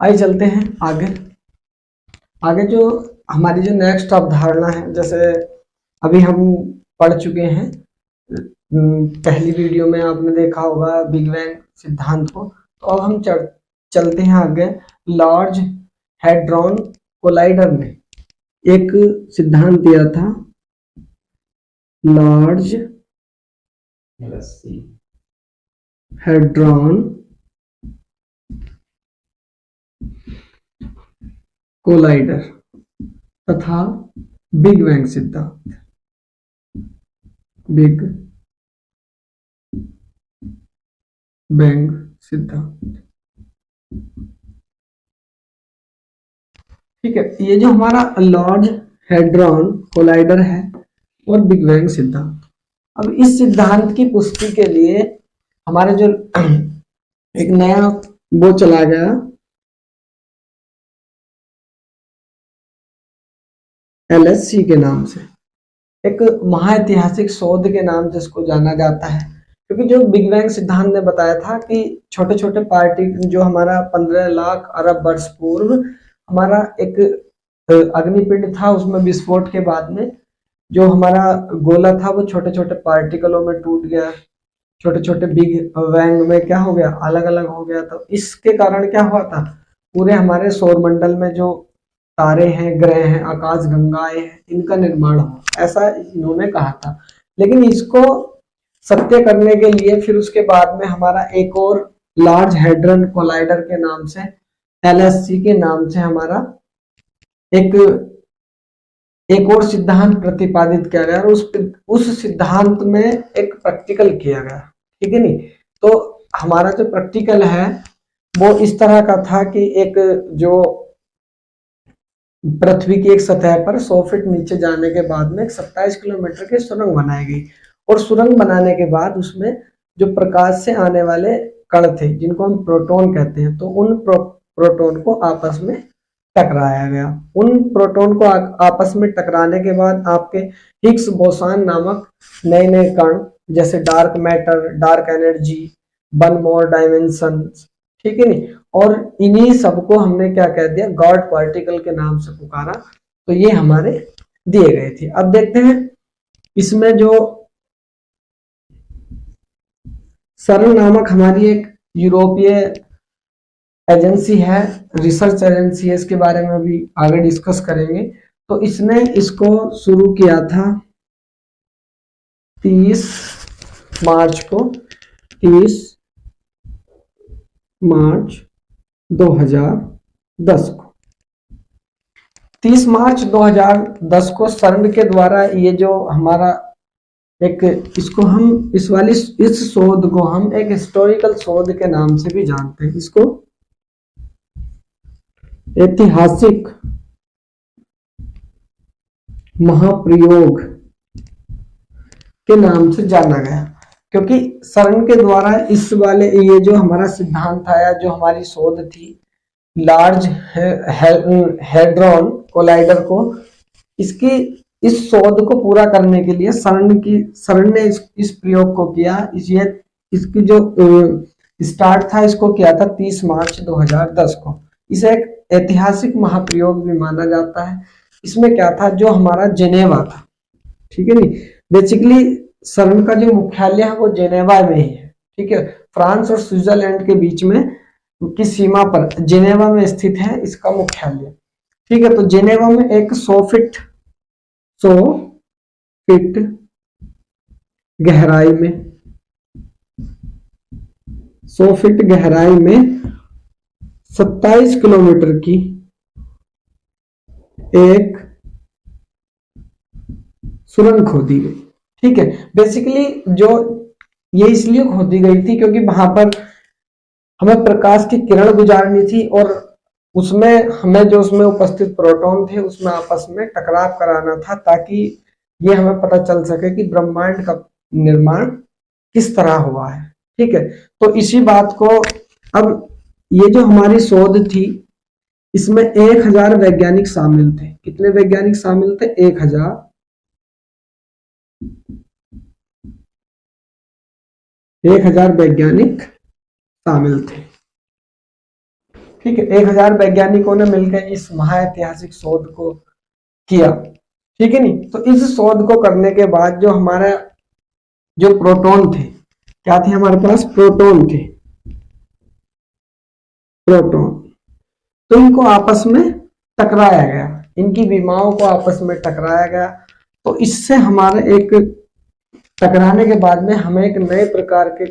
आइए चलते हैं आगे। आगे जो हमारी जो नेक्स्ट अवधारणा है, जैसे अभी हम पढ़ चुके हैं पहली वीडियो में आपने देखा होगा बिग बैंग सिद्धांत को। तो अब हम चलते हैं आगे। लार्ज हैड्रॉन कोलाइडर ने एक सिद्धांत दिया था, लार्ज हैड्रॉन कोलाइडर तथा बिग बैंग सिद्धांत। बिग बैंग सिद्धांत, ठीक है। ये जो हमारा लार्ज हैड्रॉन कोलाइडर है और बिग बैंग सिद्धांत, अब इस सिद्धांत की पुष्टि के लिए हमारे जो एक नया वो चला गया, एलएससी के नाम से, एक महाऐतिहासिक शोध के नाम से इसको जाना जाता है। क्योंकि जो बिग बैंग सिद्धांत ने बताया था कि छोटे छोटे पार्टी जो हमारा 15 लाख अरब वर्ष पूर्व हमारा एक अग्निपिंड था, उसमें विस्फोट के बाद में जो हमारा गोला था वो छोटे छोटे पार्टिकलों में टूट गया, छोटे छोटे बिग बैंग में क्या हो गया, अलग अलग हो गया। तो इसके कारण क्या हुआ था, पूरे हमारे सौरमंडल में जो तारे हैं, ग्रह हैं, आकाश गंगाएं हैं, इनका निर्माण हो, ऐसा इन्होंने कहा था। लेकिन इसको सत्य करने के लिए फिर उसके बाद में हमारा एक और लार्ज हैड्रॉन कोलाइडर के नाम से, एलएससी के नाम से हमारा एक और सिद्धांत प्रतिपादित किया गया और उस सिद्धांत में एक प्रैक्टिकल किया गया, ठीक है नहीं। तो हमारा जो प्रैक्टिकल है वो इस तरह का था कि एक जो पृथ्वी की एक सतह पर 100 फीट नीचे जाने के बाद में 27 किलोमीटर की सुरंग बनाई गई, और सुरंग बनाने के बाद उसमें जो प्रकाश से आने वाले कण थे जिनको हम प्रोटॉन कहते हैं, तो उन प्रोटॉन को आपस में टकराया गया। उन प्रोटॉन को आपस में टकराने के बाद आपके हिग्स बोसान नामक नए नए कण, जैसे dark matter, dark energy, one more dimension, ठीक है नहीं, और इन्हीं सबको हमने क्या कह दिया, गॉड पार्टिकल के नाम से पुकारा। तो ये हमारे दिए गए थे। अब देखते हैं इसमें जो सरल नामक हमारी एक यूरोपीय एजेंसी है, रिसर्च एजेंसी है, इसके बारे में अभी आगे डिस्कस करेंगे। तो इसने इसको शुरू किया था 30 मार्च को, 30 मार्च 2010 को। 30 मार्च 2010 को सर्न के द्वारा ये जो हमारा एक, इसको हम इस शोध को हम एक हिस्टोरिकल शोध के नाम से भी जानते हैं, इसको ऐतिहासिक महाप्रयोग के नाम से जाना गया। क्योंकि सर्न के द्वारा इस वाले ये जो हमारा सिद्धांत आया, जो हमारी शोध थी लार्ज हैड्रॉन कोलाइडर को, इस शोध को पूरा करने के लिए सर्न ने इस प्रयोग को किया। इसकी जो स्टार्ट था इसको किया था 30 मार्च 2010 को। इसे एक ऐतिहासिक महाप्रयोग भी माना जाता है। इसमें क्या था, जो हमारा जेनेवा था, ठीक है नहीं, बेसिकली सर्न का जो मुख्यालय है वो जेनेवा में ही है, ठीक है। फ्रांस और स्विट्जरलैंड के बीच में की सीमा पर जेनेवा में स्थित है इसका मुख्यालय, ठीक है। तो जेनेवा में एक 100 फीट गहराई में 100 फीट गहराई में 27 किलोमीटर की एक सुरंग खोदी गई, ठीक है। बेसिकली जो ये इसलिए खोदी गई थी क्योंकि वहां पर हमें प्रकाश की किरण गुजारनी थी और उसमें हमें जो उसमें उपस्थित प्रोटॉन थे उसमें आपस में टकराव कराना था, ताकि ये हमें पता चल सके कि ब्रह्मांड का निर्माण किस तरह हुआ है, ठीक है। तो इसी बात को, अब ये जो हमारी शोध थी इसमें 1000 वैज्ञानिक शामिल थे। कितने वैज्ञानिक शामिल थे? 1000 वैज्ञानिक शामिल थे। ठीक है, 1000 वैज्ञानिकों ने मिलकर इस महाऐतिहासिक शोध को किया, ठीक है नहीं। तो इस शोध को करने के बाद जो हमारा जो प्रोटॉन थे, क्या थे हमारे पास, प्रोटॉन थे, प्रोटॉन, तो इनको आपस में टकराया गया, इनकी विमाओं को आपस में टकराया गया। तो इससे हमारे एक टकराने के बाद में हमें एक नए प्रकार के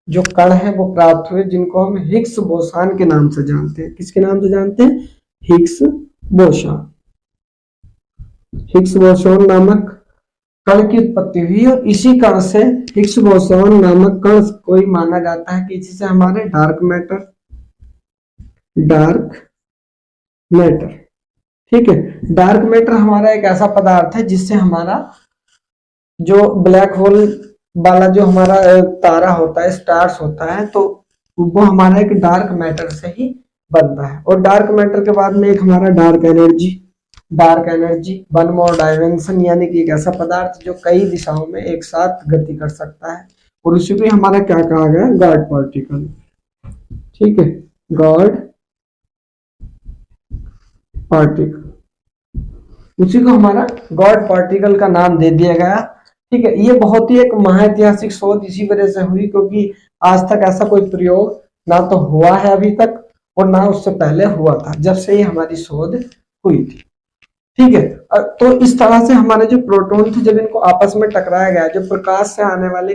जो कण हैं वो प्राप्त हुए, जिनको हम हिग्स बोसान के नाम से जानते हैं। किसके नाम से जानते हैं, हिग्स बोसान। हिग्स बोसोन नामक कण की उत्पत्ति हुई और इसी कण से हिग्स बोसोन नामक कण को ही माना जाता है कि इसी से हमारे डार्क मैटर, ठीक है। डार्क मैटर हमारा एक ऐसा पदार्थ है जिससे हमारा जो ब्लैक होल वाला जो हमारा तारा होता है, स्टार्स होता है, तो वो हमारा एक डार्क मैटर से ही बनता है। और डार्क मैटर के बाद में एक हमारा dark energy, one more dimension, यानी कि एक ऐसा पदार्थ जो कई दिशाओं में एक साथ गति कर सकता है, और उसी को हमारा क्या कहा गया, गॉड पार्टिकल, ठीक है, गॉड पार्टिकल, उसी को हमारा गॉड पार्टिकल का नाम दे दिया गया, ठीक है। ये बहुत ही एक महाऐतिहासिक शोध इसी वजह से हुई क्योंकि आज तक ऐसा कोई प्रयोग ना तो हुआ है अभी तक और ना उससे पहले हुआ था, जब से ये हमारी शोध हुई थी, ठीक है। तो इस तरह से हमारे जो प्रोटॉन थे, जब इनको आपस में टकराया गया, जो प्रकाश से आने वाले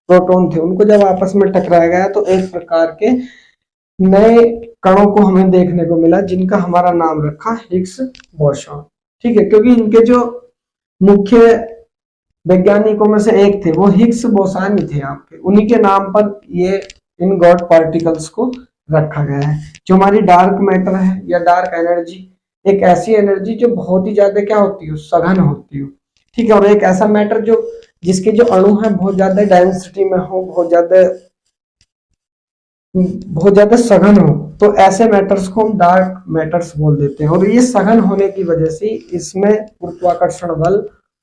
प्रोटॉन थे उनको जब आपस में टकराया गया, तो एक प्रकार के नए कणों को हमें देखने को मिला, जिनका हमारा नाम रखा हिग्स बोसॉन, ठीक है। क्योंकि इनके जो मुख्य वैज्ञानिकों में से एक थे वो हिग्स बोसॉन ही थे आपके, उन्हीं के नाम पर ये इन गॉड पार्टिकल्स को रखा गया है। जो हमारी डार्क मैटर है या डार्क एनर्जी, एक ऐसी एनर्जी जो बहुत ही ज्यादा क्या होती है, सघन होती है, ठीक है। और एक ऐसा मैटर जो जिसके जो अणु है बहुत ज्यादा डेंसिटी में हो, बहुत ज्यादा सघन हो, तो ऐसे मैटर्स को हम डार्क मैटर्स बोल देते हैं। और ये सघन होने की वजह से इसमें गुरुत्वाकर्षण बल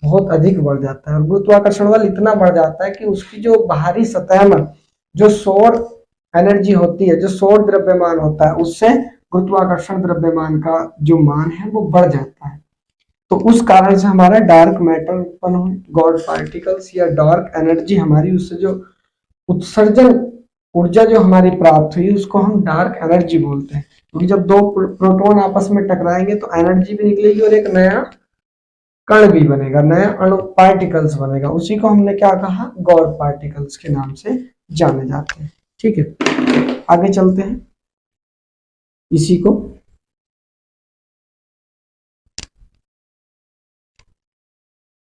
बहुत अधिक बढ़ जाता है, और गुरुत्वाकर्षण बल इतना बढ़ जाता है कि उसकी जो बाहरी सतह में जो सौर एनर्जी होती है, जो सौर द्रव्यमान होता है, उससे गुरुत्वाकर्षण द्रव्यमान का जो मान है वो बढ़ जाता है। तो उस कारण से हमारा डार्क मैटर उत्पन्न हुए, गॉड पार्टिकल्स या डार्क एनर्जी हमारी, उससे जो उत्सर्जन ऊर्जा जो हमारी प्राप्त हुई उसको हम डार्क एनर्जी बोलते हैं। क्योंकि जब दो प्रोटॉन आपस में टकराएंगे तो एनर्जी भी निकलेगी और एक नया कण भी बनेगा, नया अणु पार्टिकल्स बनेगा, उसी को हमने क्या कहा, गॉड पार्टिकल्स के नाम से जाने जाते हैं, ठीक है। आगे चलते हैं इसी को,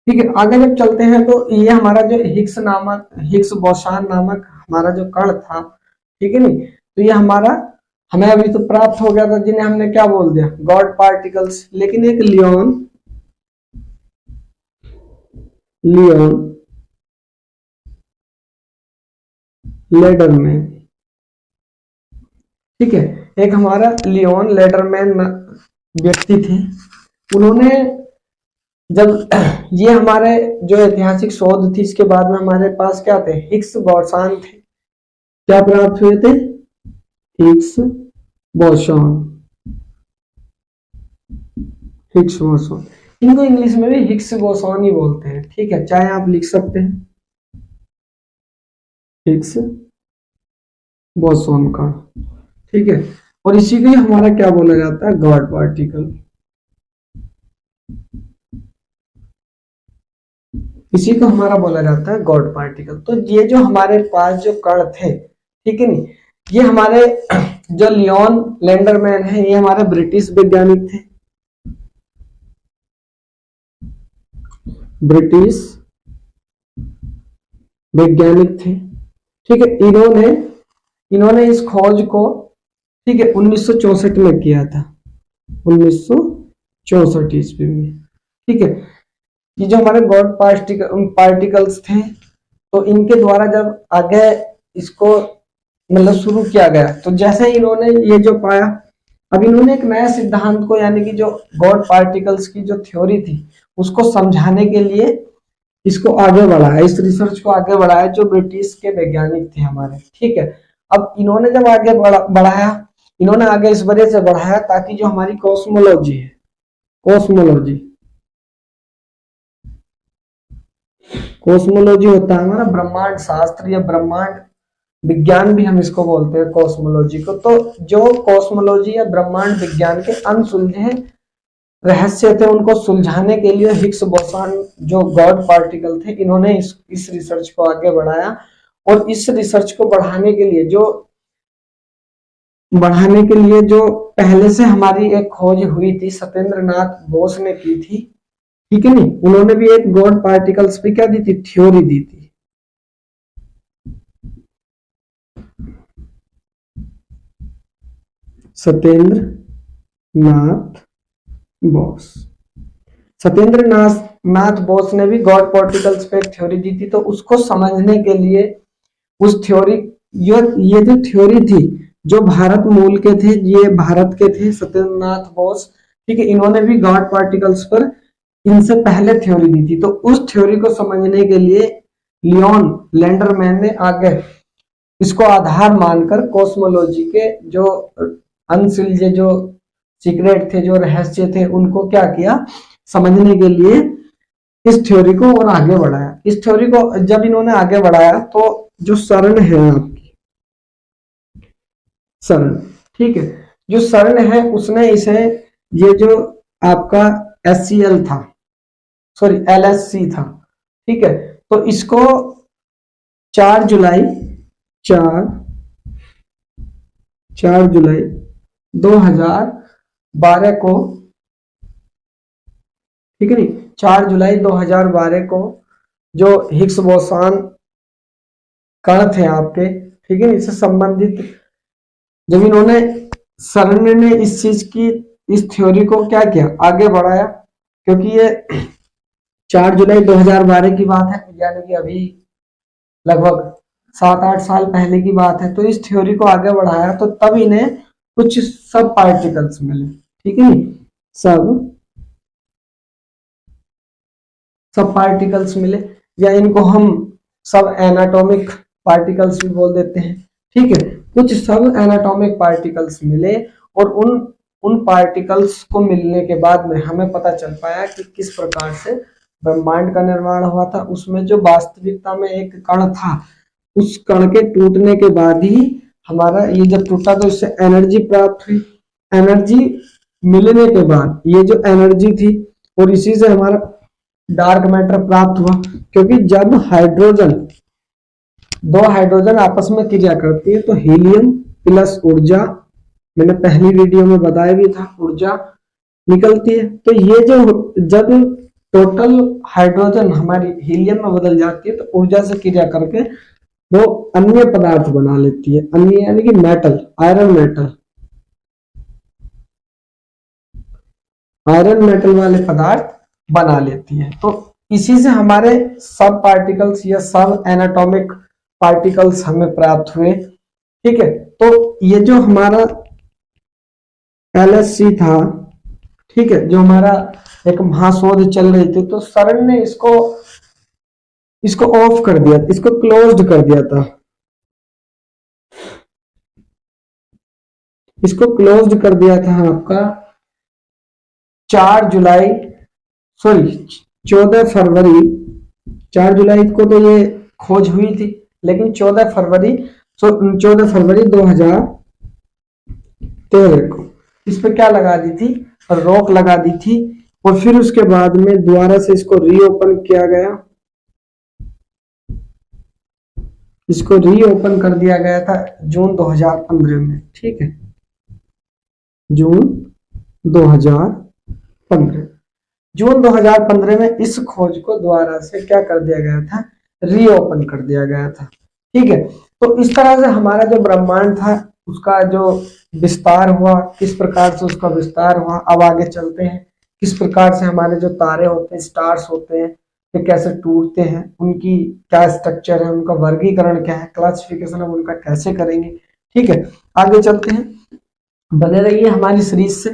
ठीक है। आगे जब चलते हैं तो ये हमारा जो हिग्स बोसॉन नामक हमारा जो कण था, ठीक है नहीं, तो ये हमारा हमें अभी तो प्राप्त हो गया था, जिन्हें हमने क्या बोल दिया, गॉड पार्टिकल्स। लेकिन एक लियोन लेडरमैन, ठीक है, एक हमारा लियोन लेडरमैन व्यक्ति थे। उन्होंने जब ये हमारे जो ऐतिहासिक शोध थी, इसके बाद में हमारे पास क्या थे, हिग्स बोसॉन थे, क्या प्राप्त हुए थे, हिग्स बोसॉन, हिग्स बोसॉन, इनको इंग्लिश में भी हिग्स बोसॉन ही बोलते हैं, ठीक है, चाहे आप लिख सकते हैं हिग्स बोसॉन का, ठीक है। और इसी को हमारा क्या बोला जाता है, गॉड पार्टिकल, इसी को हमारा बोला जाता है गॉड पार्टिकल। तो ये जो हमारे पास जो कण थे, ठीक है नहीं, ये हमारे जो लियोन लेंडरमैन है, ये हमारे ब्रिटिश वैज्ञानिक थे, ब्रिटिश वैज्ञानिक थे, ठीक है। इन्होंने इस खोज को, ठीक है, 1964 में किया था, 1964 ईस्वी में, ठीक है। ये जो हमारे गॉड पार्टिकल्स थे, तो इनके द्वारा जब आगे इसको मतलब शुरू किया गया, तो जैसे इन्होंने ये जो पाया, अब इन्होंने एक नया सिद्धांत को, यानी कि जो गॉड पार्टिकल्स की जो थ्योरी थी उसको समझाने के लिए इसको आगे बढ़ाया, इस रिसर्च को आगे बढ़ाया, जो ब्रिटिश के वैज्ञानिक थे हमारे, ठीक है। अब इन्होंने जब आगे बढ़ाया इन्होंने आगे इस वजह से बढ़ाया ताकि जो हमारी कॉस्मोलॉजी है, कॉस्मोलॉजी होता है हमारा ब्रह्मांड शास्त्र या ब्रह्मांड विज्ञान भी हम इसको बोलते हैं कॉस्मोलॉजी को। तो जो कॉस्मोलॉजी या ब्रह्मांड विज्ञान के अनसुलझे रहस्य थे उनको सुलझाने के लिए हिग्स बोसॉन जो गॉड पार्टिकल थे, इन्होंने इस रिसर्च को आगे बढ़ाया। और इस रिसर्च को बढ़ाने के लिए जो पहले से हमारी एक खोज हुई थी, सत्येंद्र नाथ बोस ने की थी, ठीक है नहीं, उन्होंने भी एक गॉड पार्टिकल्स पे क्या दी थी, थ्योरी दी थी। सत्येंद्र नाथ बोस ने भी गॉड पार्टिकल्स पे एक थ्योरी दी थी। तो उसको समझने के लिए उस थ्योरी, ये जो थ्योरी थी जो भारत मूल के थे, ये भारत के थे सत्येंद्र नाथ बोस, ठीक है, इन्होंने भी गॉड पार्टिकल्स पर इनसे पहले थ्योरी दी थी। तो उस थ्योरी को समझने के लिए लियोन लैंडरमैन ने आगे इसको आधार मानकर कॉस्मोलॉजी के जो अनसुलझे जो सीक्रेट थे, जो रहस्य थे, उनको क्या किया, समझने के लिए इस थ्योरी को और आगे बढ़ाया। इस थ्योरी को जब इन्होंने आगे बढ़ाया तो जो शरण है आपकी, शरण, ठीक है, जो शरण है उसने इसे, ये जो आपका HCl था, सॉरी LSC था, ठीक है, तो इसको 4 जुलाई 2012 को, ठीक है नहीं, 4 जुलाई 2012 को जो हिग्स बोसॉन कण थे आपके, ठीक है, इससे संबंधित जब इन्होंने, शरण ने इस चीज की, इस थ्योरी को क्या किया, आगे बढ़ाया, क्योंकि ये 4 जुलाई 2012 की बात है, यानी कि अभी लगभग 7-8 साल पहले की बात है। तो इस थ्योरी को आगे बढ़ाया तो तब इन्हें कुछ सब पार्टिकल्स मिले, ठीक है, सब पार्टिकल्स मिले, या इनको हम सब एनाटॉमिक पार्टिकल्स भी बोल देते हैं, ठीक है, कुछ सब एनाटॉमिक पार्टिकल्स मिले। और उन पार्टिकल्स को मिलने के बाद में हमें पता चल पाया कि किस प्रकार से ब्रह्मांड का निर्माण हुआ था। उसमें जो वास्तविकता में एक कण था, उस कण के टूटने के बाद ही हमारा ये जब टूटा तो इससे एनर्जी प्राप्त हुई। एनर्जी मिलने के बाद ये जो एनर्जी थी, और इसी से हमारा डार्क मैटर प्राप्त हुआ, क्योंकि जब दो हाइड्रोजन आपस में क्रिया करती है तो हीलियम प्लस ऊर्जा, मैंने पहली वीडियो में बताया भी था, ऊर्जा निकलती है। तो ये जो जब टोटल हाइड्रोजन हमारी हीलियम में बदल जाती है तो ऊर्जा से क्रिया करके वो अन्य पदार्थ बना लेती है, अन्य यानी कि मेटल, आयरन मेटल वाले पदार्थ बना लेती है। तो इसी से हमारे सब पार्टिकल्स या सब एनाटॉमिक पार्टिकल्स हमें प्राप्त हुए, ठीक है। तो ये जो हमारा LSC था, ठीक है, जो हमारा एक महाशोध चल रही थी, तो शरण ने इसको ऑफ कर दिया, इसको क्लोज्ड कर दिया था, इसको क्लोज्ड कर दिया था आपका 14 जुलाई को तो ये खोज हुई थी, लेकिन 14 फरवरी 2013 को इस पे क्या लगा दी थी, रोक लगा दी थी। और फिर उसके बाद में दोबारा से इसको रीओपन किया गया, इसको रीओपन कर दिया गया था जून 2015 में, ठीक है, जून 2015 में इस खोज को दोबारा से क्या कर दिया गया था, रीओपन कर दिया गया था, ठीक है। तो इस तरह से हमारा जो ब्रह्मांड था उसका जो विस्तार हुआ, किस प्रकार से उसका विस्तार हुआ। अब आगे चलते हैं, किस प्रकार से हमारे जो तारे होते हैं, स्टार्स होते हैं, ये कैसे टूटते हैं, उनकी क्या स्ट्रक्चर है, उनका वर्गीकरण क्या है, क्लासिफिकेशन हम उनका कैसे करेंगे, ठीक है। आगे चलते हैं, बने रहिए हमारी सीरीज से।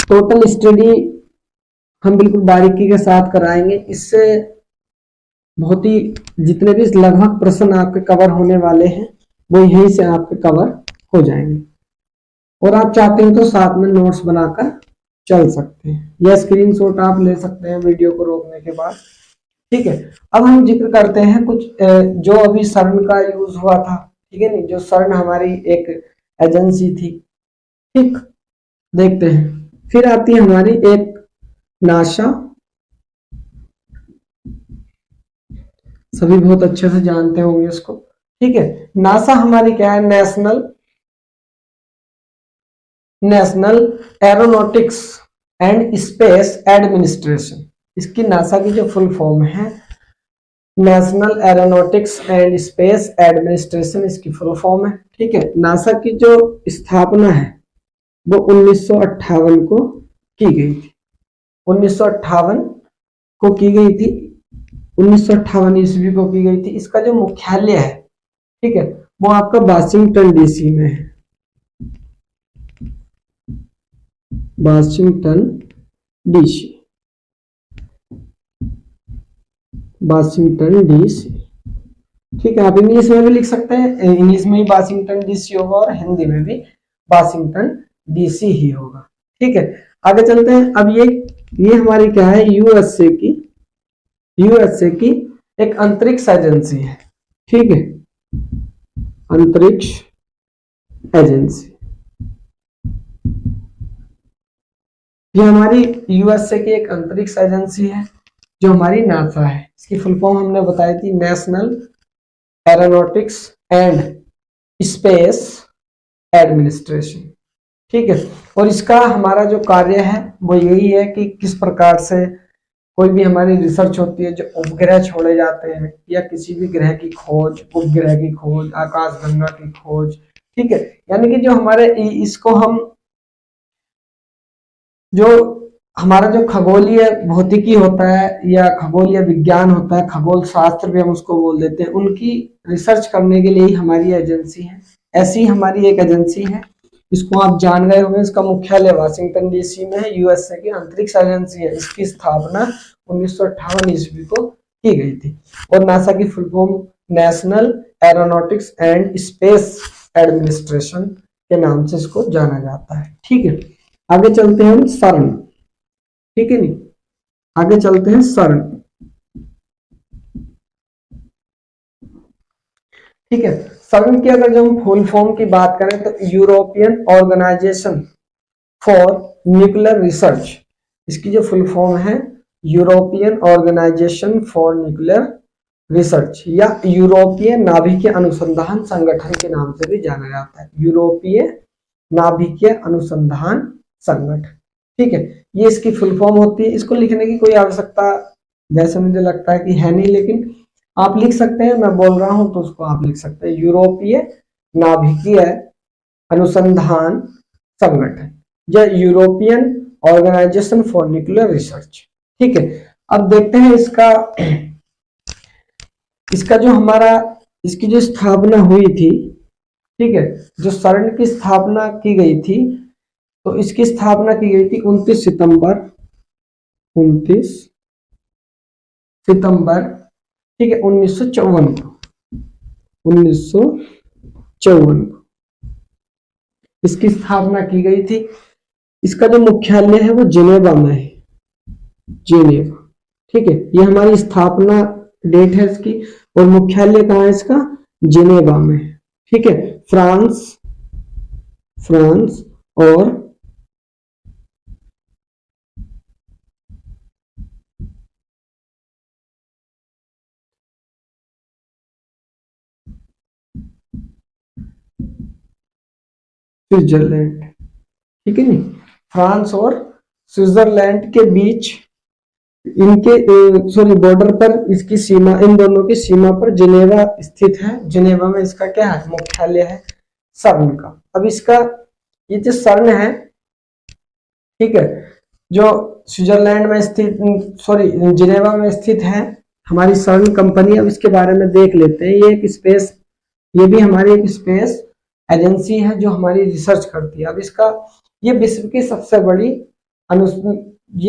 टोटल स्टडी हम बिल्कुल बारीकी के साथ कराएंगे, इससे बहुत ही जितने भी लगभग प्रश्न आपके कवर होने वाले हैं वो यहीं से आपके कवर हो जाएंगे। और आप चाहते हैं तो साथ में नोट्स बनाकर चल सकते हैं, या स्क्रीनशॉट आप ले सकते हैं वीडियो को रोकने के बाद। ठीक है, अब हम जिक्र करते हैं कुछ जो अभी सर्न का यूज हुआ था। ठीक है नहीं, जो सर्न हमारी एक एजेंसी थी। ठीक, देखते हैं। फिर आती है हमारी एक नासा, सभी बहुत अच्छे से जानते होंगे इसको। ठीक है, नासा हमारी क्या है, national aeronautics and space administration. इसकी नासा की जो फुल फॉर्म है national aeronautics and space administration, इसकी फुल फॉर्म है। ठीक है, नासा की जो स्थापना है वो 1958 को की गई थी। 1958 को की गई थी, 1958 ईस्वी को की गई थी। इसका जो मुख्यालय है, ठीक है, वो आपका वाशिंगटन डीसी में है। Washington DC, Washington DC. ठीक है, आप इंग्लिश में भी लिख सकते हैं, इंग्लिश में ही वाशिंगटन डीसी होगा और हिंदी में भी वाशिंगटन डीसी ही होगा। ठीक है, आगे चलते हैं। अब ये हमारी क्या है, यूएसए की एक अंतरिक्ष एजेंसी है। ठीक है, अंतरिक्ष एजेंसी, ये हमारी यूएसए की एक अंतरिक्ष एजेंसी है जो हमारी नासा है। इसकी फुल फॉर्म हमने बताई थी, national aeronautics and space administration. ठीक है, और इसका हमारा जो कार्य है वो यही है कि किस प्रकार से कोई भी हमारी रिसर्च होती है, जो उपग्रह छोड़े जाते हैं या किसी भी ग्रह की खोज, उपग्रह की खोज, आकाशगंगा की खोज। ठीक है, यानी कि जो हमारे इसको हम जो हमारा जो खगोलीय भौतिकी होता है या खगोलीय विज्ञान होता है, खगोल शास्त्र भी हम उसको बोल देते हैं, उनकी रिसर्च करने के लिए ही हमारी एजेंसी है। ऐसी हमारी एक एजेंसी है, इसको आप जान गए होंगे, इसका मुख्यालय वाशिंगटन डीसी में है, यूएसए की अंतरिक्ष एजेंसी है। इसकी स्थापना 1958 ईस्वी को की गई थी। और नासा की full form national aeronautics and space administration के नाम से इसको जाना जाता है। ठीक है, आगे चलते हैं हम सर्न। ठीक है नहीं, आगे चलते हैं सर्न। ठीक है, सर्न की अगर जो हम फुल फॉर्म की बात करें तो European organization for nuclear research. इसकी जो फुल फॉर्म है European organization for nuclear research, या यूरोपीय नाभिकीय अनुसंधान संगठन के नाम से भी जाना जाता है, यूरोपीय नाभिकीय अनुसंधान संगठन। ठीक है, ये इसकी फुल फॉर्म होती है। इसको लिखने की कोई आवश्यकता जैसे मुझे लगता है कि है नहीं, लेकिन आप लिख सकते हैं, मैं बोल रहा हूं तो उसको आप लिख सकते हैं, यूरोपीय नाभिकीय अनुसंधान संगठन या European organization for nuclear research. ठीक है, अब देखते हैं इसका जो हमारा इसकी जो स्थापना हुई थी। ठीक है, जो सर्न की स्थापना की गई थी, तो इसकी स्थापना की गई थी 29 सितंबर, ठीक है, 1954 को, 1954 को इसकी स्थापना की गई थी। इसका जो मुख्यालय है वो जिनेवा में है, जिनेवा। ठीक है, ये हमारी स्थापना डेट है इसकी, और मुख्यालय कहाँ है इसका, जिनेवा में। ठीक है, फ्रांस और स्विट्जरलैंड। ठीक है नहीं, फ्रांस और स्विट्जरलैंड के बीच इनके बॉर्डर पर इसकी सीमा, इन दोनों की सीमा पर जिनेवा स्थित है। जिनेवा में इसका क्या है, मुख्यालय है सर्न का। अब इसका ये जो सर्न है, ठीक है, जो स्विट्जरलैंड में स्थित, जिनेवा में स्थित है हमारी सर्न कंपनी। अब इसके बारे में देख लेते हैं। ये भी हमारी एक स्पेस एजेंसी है जो हमारी रिसर्च करती है। अब ये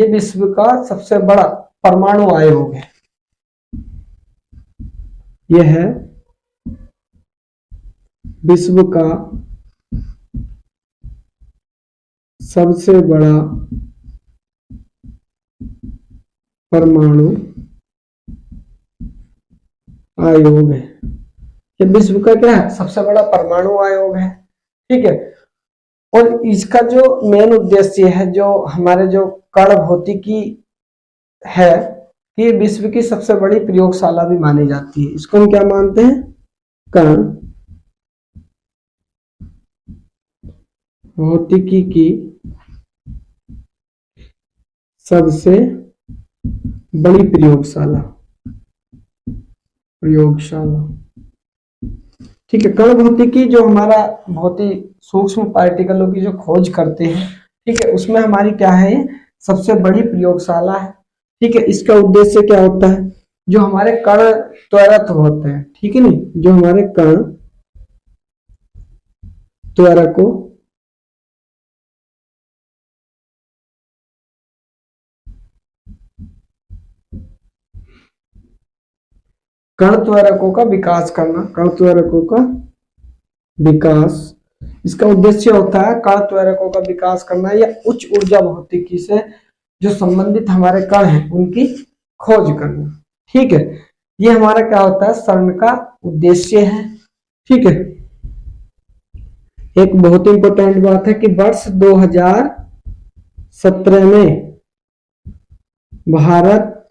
विश्व का सबसे बड़ा परमाणु आयोग है। यह है विश्व का सबसे बड़ा परमाणु आयोग है। ये विश्व का क्या है, सबसे बड़ा परमाणु आयोग है। ठीक है, और इसका जो मेन उद्देश्य है, जो हमारे जो कण भौतिकी है, कि विश्व की सबसे बड़ी प्रयोगशाला भी मानी जाती है। इसको हम क्या मानते हैं, कण भौतिकी की सबसे बड़ी प्रयोगशाला। ठीक है, कण भौतिकी जो हमारा बहुत ही सूक्ष्म पार्टिकलों की जो खोज करते हैं, ठीक है, उसमें हमारी क्या है, सबसे बड़ी प्रयोगशाला है। ठीक है, इसका उद्देश्य क्या होता है, जो हमारे कण त्वरक होते हैं, ठीक है नहीं, जो हमारे कण त्वरकों कण त्वरकों का विकास करना, कण त्वरकों का विकास, इसका उद्देश्य होता है कण त्वरकों का विकास करना या उच्च ऊर्जा भौतिकी से जो संबंधित हमारे कण हैं उनकी खोज करना। ठीक है, ये हमारा क्या होता है, CERN का उद्देश्य है। ठीक है, एक बहुत इंपॉर्टेंट बात है कि वर्ष 2017 में भारत,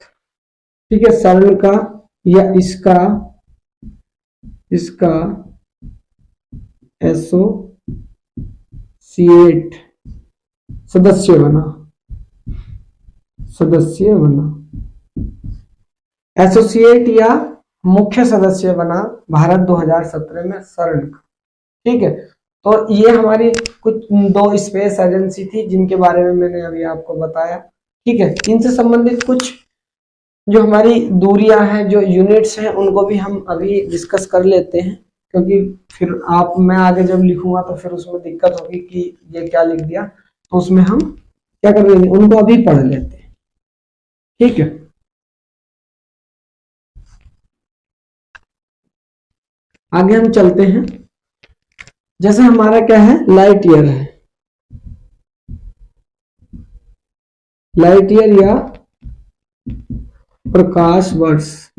ठीक है, CERN का या इसका एसोसिएट सदस्य बना। एसोसिएट या मुख्य सदस्य बना भारत 2017 में CERN का। ठीक है, तो ये हमारी कुछ 2 स्पेस एजेंसी थी जिनके बारे में मैंने अभी आपको बताया। ठीक है, इनसे संबंधित कुछ जो हमारी दूरियां हैं, जो यूनिट्स हैं, उनको भी हम अभी डिस्कस कर लेते हैं, क्योंकि फिर मैं आगे जब लिखूंगा तो फिर उसमें दिक्कत होगी कि ये क्या लिख दिया, तो उसमें हम क्या कर लेंगे, उनको अभी पढ़ लेते हैं। ठीक है, आगे हम चलते हैं। जैसे हमारा क्या है, लाइट ईयर है, लाइट ईयर या प्रकाश वर्ष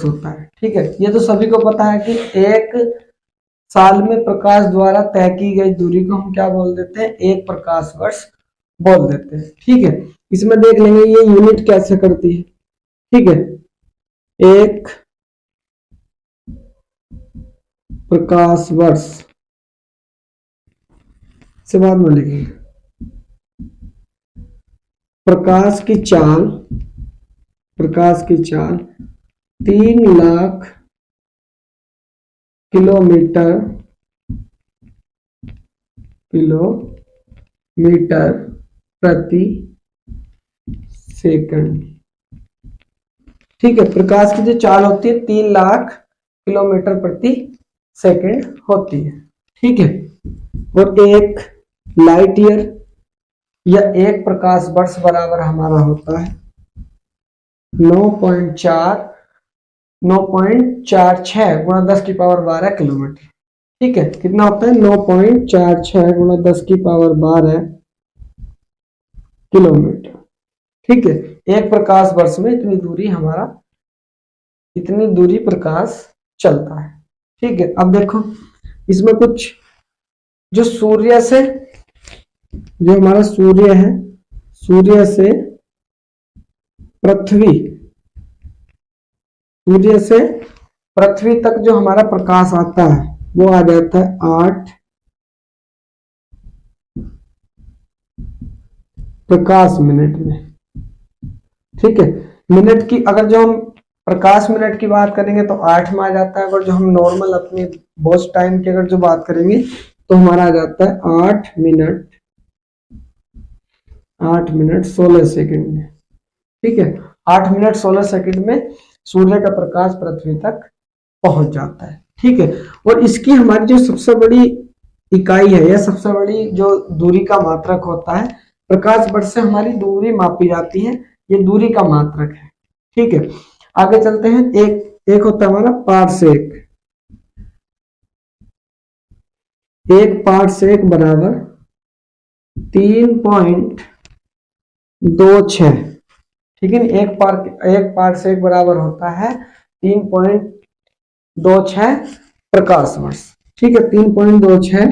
होता है। ठीक है, ये तो सभी को पता है कि एक साल में प्रकाश द्वारा तय की गई दूरी को हम क्या बोल देते हैं, एक प्रकाश वर्ष बोल देते हैं। ठीक है, इसमें देख लेंगे ये यूनिट कैसे करती है। ठीक है, एक प्रकाश वर्ष से बाद में लिखेंगे। प्रकाश की चाल 3 लाख किलोमीटर प्रति सेकंड। ठीक है, प्रकाश की जो चाल होती है 3 लाख किलोमीटर प्रति सेकंड होती है। ठीक है, और एक लाइट ईयर या एक प्रकाश वर्ष बराबर हमारा होता है 9.46 गुणा 10 की पावर 12 किलोमीटर। ठीक है, कितना होता है, 9.46 गुणा 10 की पावर 12 किलोमीटर। ठीक है, एक प्रकाश वर्ष में इतनी दूरी प्रकाश चलता है। ठीक है, अब देखो इसमें कुछ जो सूर्य से, जो हमारा सूर्य है, सूर्य से पृथ्वी तक जो हमारा प्रकाश आता है वो आ जाता है 8 प्रकाश मिनट में। ठीक है, मिनट की अगर जो हम प्रकाश मिनट की बात करेंगे तो 8 में आ जाता है, अगर जो हम नॉर्मल अपने बॉस टाइम की अगर जो बात करेंगे तो हमारा आ जाता है 8 मिनट 16 सेकंड में। ठीक है, 8 मिनट 16 सेकंड में सूर्य का प्रकाश पृथ्वी तक पहुंच जाता है। ठीक है, और इसकी हमारी जो सबसे बड़ी इकाई है या सबसे बड़ी जो दूरी का मात्रक होता है, प्रकाश वर्ष से हमारी दूरी मापी जाती है, ये दूरी का मात्रक है। ठीक है, आगे चलते हैं। एक होता है हमारा पारसेक। एक पारसेक बराबर 3.26, ठीक है। एक पार्ट से एक बराबर होता है 3.26 प्रकाश वर्ष, ठीक है। 3.26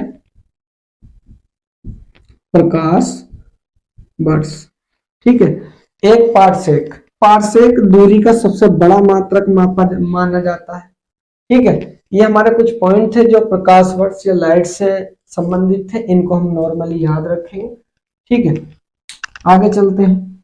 प्रकाश वर्ष, ठीक है। एक पार्सेक दूरी का सबसे बड़ा मात्रक माना जाता है, ठीक है। ये हमारे कुछ पॉइंट थे जो प्रकाश वर्ष या लाइट से संबंधित थे, इनको हम नॉर्मली याद रखेंगे, ठीक है। आगे चलते हैं।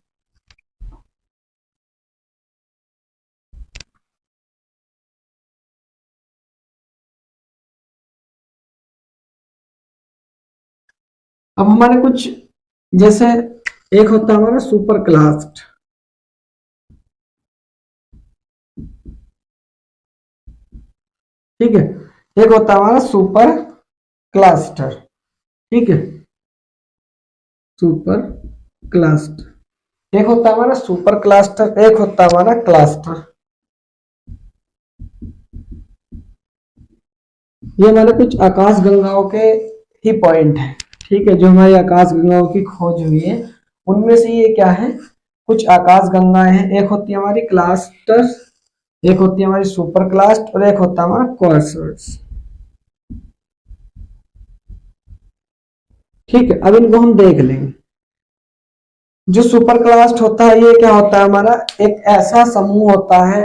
अब हमारे कुछ, जैसे एक होता है हमारा सुपर क्लास्ट, ठीक है। एक होता है हमारा सुपर क्लस्टर, ठीक है। सुपर क्लस्टर, एक होता है हमारा सुपर क्लस्टर, एक होता है हमारा क्लस्टर। ये हमारे कुछ आकाश गंगाओं के ही पॉइंट है, ठीक है, जो हमारी आकाश गंगाओं की खोज हुई है। उनमें से ये क्या है, कुछ आकाश गंगाएं हैं। एक होती है हमारी क्लस्टर, एक होती है हमारी सुपर क्लास्ट, और एक होता है हमारा क्वार्ट्स, ठीक है। अब इनको हम देख लेंगे। जो सुपर क्लास्ट होता है, ये क्या होता है हमारा, एक ऐसा समूह होता है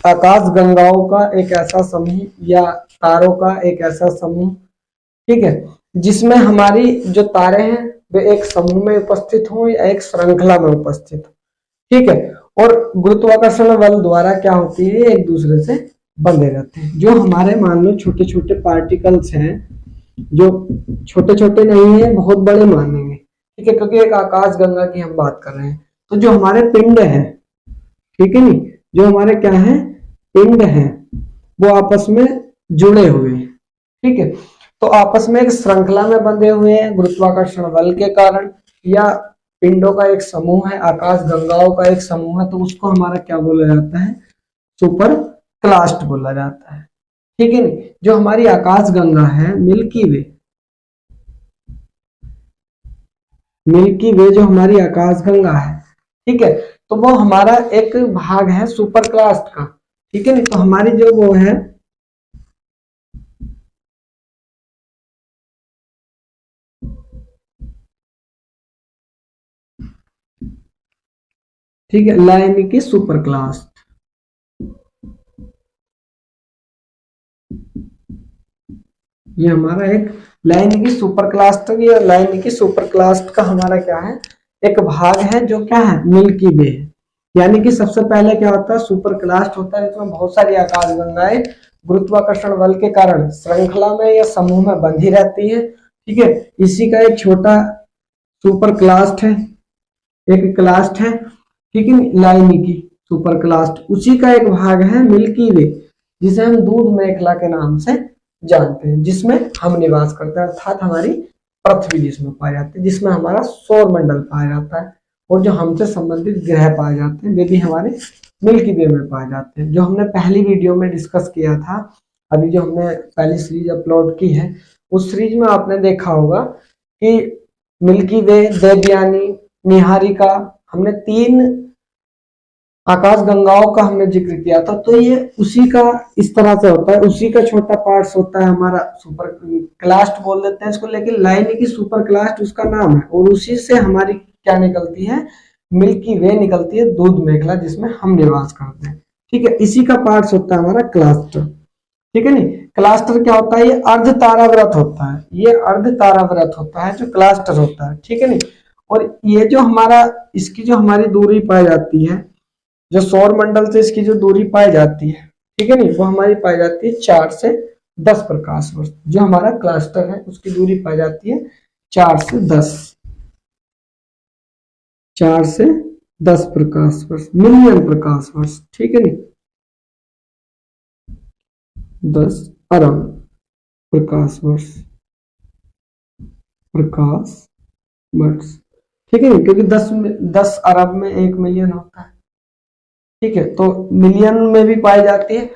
आकाश गंगाओं का, एक ऐसा समूह या तारों का एक ऐसा समूह, ठीक है, जिसमें हमारी जो तारे हैं वे एक समूह में उपस्थित हो या एक श्रृंखला में उपस्थित हो, ठीक है। और गुरुत्वाकर्षण बल द्वारा क्या होती है, एक दूसरे से बंधे रहते हैं। जो हमारे मान लो छोटे छोटे पार्टिकल्स हैं, जो छोटे छोटे नहीं है, बहुत बड़े मानेंगे, ठीक है, क्योंकि एक आकाश गंगा की हम बात कर रहे हैं। तो जो हमारे पिंड है, ठीक है नी, जो हमारे क्या है पिंड है, वो आपस में जुड़े हुए हैं, ठीक है। तो आपस में एक श्रृंखला में बंधे हुए हैं गुरुत्वाकर्षण बल के कारण, या पिंडों का एक समूह है, आकाश गंगाओं का एक समूह है, तो उसको हमारा क्या बोला जाता है, सुपर क्लास्ट बोला जाता है, ठीक है। जो हमारी आकाश गंगा है मिल्की वे जो हमारी आकाश गंगा है, ठीक है, तो वो हमारा एक भाग है सुपर क्लास्ट का, ठीक है। तो हमारी जो वो है, ठीक है, लाइनिकी सुपर क्लास्ट, ये हमारा एक लाइनिकी सुपर क्लास्ट, या लाइनिकी सुपर क्लास्ट का हमारा क्या है, एक भाग है, जो क्या है मिल्की वे है। यानी कि सबसे पहले क्या होता है, सुपर क्लास्ट होता है, इसमें बहुत सारी आकाश गंगाएं गुरुत्वाकर्षण बल के कारण श्रृंखला में या समूह में बंधी रहती है, ठीक है। इसी का एक छोटा सुपर क्लास्ट है, एक क्लास्ट है, ठीक है, लाइनिकी सुपर क्लास्ट। उसी का एक भाग है मिल्की वे, जिसे हम दूध मेखला के नाम से जानते हैं, जिसमें हम निवास करते हैं, अर्थात हमारी पृथ्वी जिसमें पाए जाते हैं, जिसमें हमारा सौर मंडल पाया जाता है, और जो हमसे संबंधित ग्रह पाए जाते हैं वे भी हमारे मिल्की वे में पाए जाते हैं। जो हमने पहली वीडियो में डिस्कस किया था, अभी जो हमने पहली सीरीज अपलोड की है, उस सीरीज में आपने देखा होगा कि मिल्की वे, देवयानी, निहारिका, हमने 3 आकाश गंगाओं का हमने जिक्र किया था। तो ये उसी का इस तरह से होता है, उसी का छोटा पार्ट्स होता है हमारा सुपर क्लास्ट बोल देते हैं इसको, लेकिन लाइनिकी सुपर क्लास्ट उसका नाम है, और उसी से हमारी क्या निकलती है, मिल्की वे निकलती है, दूध मेखला, जिसमें हम निवास करते हैं, ठीक है। इसी का पार्ट्स होता है हमारा क्लास्टर, ठीक है नी। क्लास्टर क्या होता है, ये अर्ध ताराव्रत होता है, ये अर्ध ताराव्रत होता है जो क्लास्टर होता है, ठीक है नी। और ये जो हमारा, इसकी जो हमारी दूरी पाई जाती है, जो सौर मंडल से इसकी जो दूरी पाई जाती है, ठीक है नी, वो हमारी पाई जाती है 4 से 10 प्रकाश वर्ष। जो हमारा क्लस्टर है उसकी दूरी पाई जाती है 4 से 10 प्रकाश वर्ष, मिलियन प्रकाश वर्ष, ठीक है नी, 10 अरब प्रकाश वर्ष, ठीक है नी, क्योंकि 10 अरब में 1 मिलियन होता है, ठीक है। तो मिलियन में भी पाई जाती है,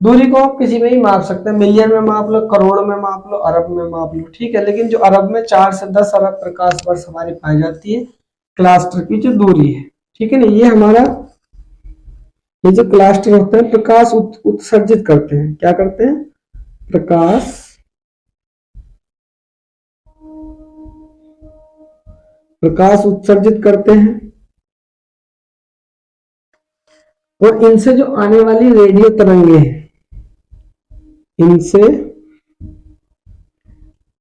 दूरी को आप किसी में ही माप सकते हैं, मिलियन में माप लो, करोड़ में माप लो, अरब में माप लो, ठीक है। लेकिन जो अरब में 4 से 10 अरब प्रकाश वर्ष हमारी पाई जाती है क्लास्टर की जो दूरी है, ठीक है ना। ये हमारा ये जो क्लास्टर होते हैं प्रकाश उत्सर्जित करते हैं, क्या करते हैं, प्रकाश उत्सर्जित करते हैं। और इनसे जो आने वाली रेडियो तरंगे हैं, इनसे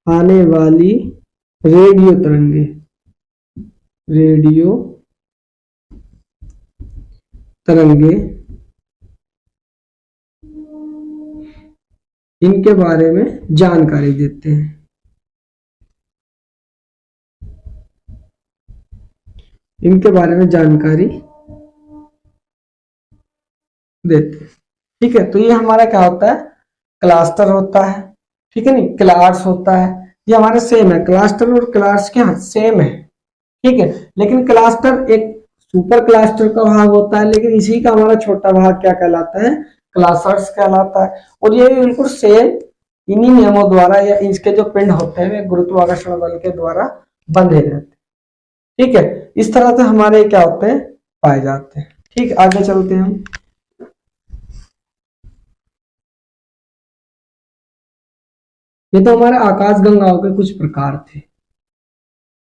आने वाली रेडियो तरंगे, रेडियो तरंगे, इनके बारे में जानकारी देते हैं, इनके बारे में जानकारी देते हैं, ठीक है। तो ये हमारा क्या होता है, क्लास्टर होता है, ठीक है नहीं, क्लार्स होता है। ये हमारे सेम है, क्लास्टर और क्लार्स क्या सेम है, ठीक है। लेकिन क्लास्टर एक सुपर क्लास्टर का भाग होता है, लेकिन इसी का हमारा छोटा भाग क्या कहलाता है, क्लासर्स कहलाता है। और ये बिल्कुल सेम इन्हीं नियमों द्वारा या इसके जो पिंड होते हैं वे गुरुत्वाकर्षण बल के द्वारा बंधे रहते हैं, ठीक है। इस तरह से हमारे क्या होते हैं, पाए जाते हैं, ठीक। आगे चलते हैं हम। ये तो हमारे आकाश गंगाओं के कुछ प्रकार थे।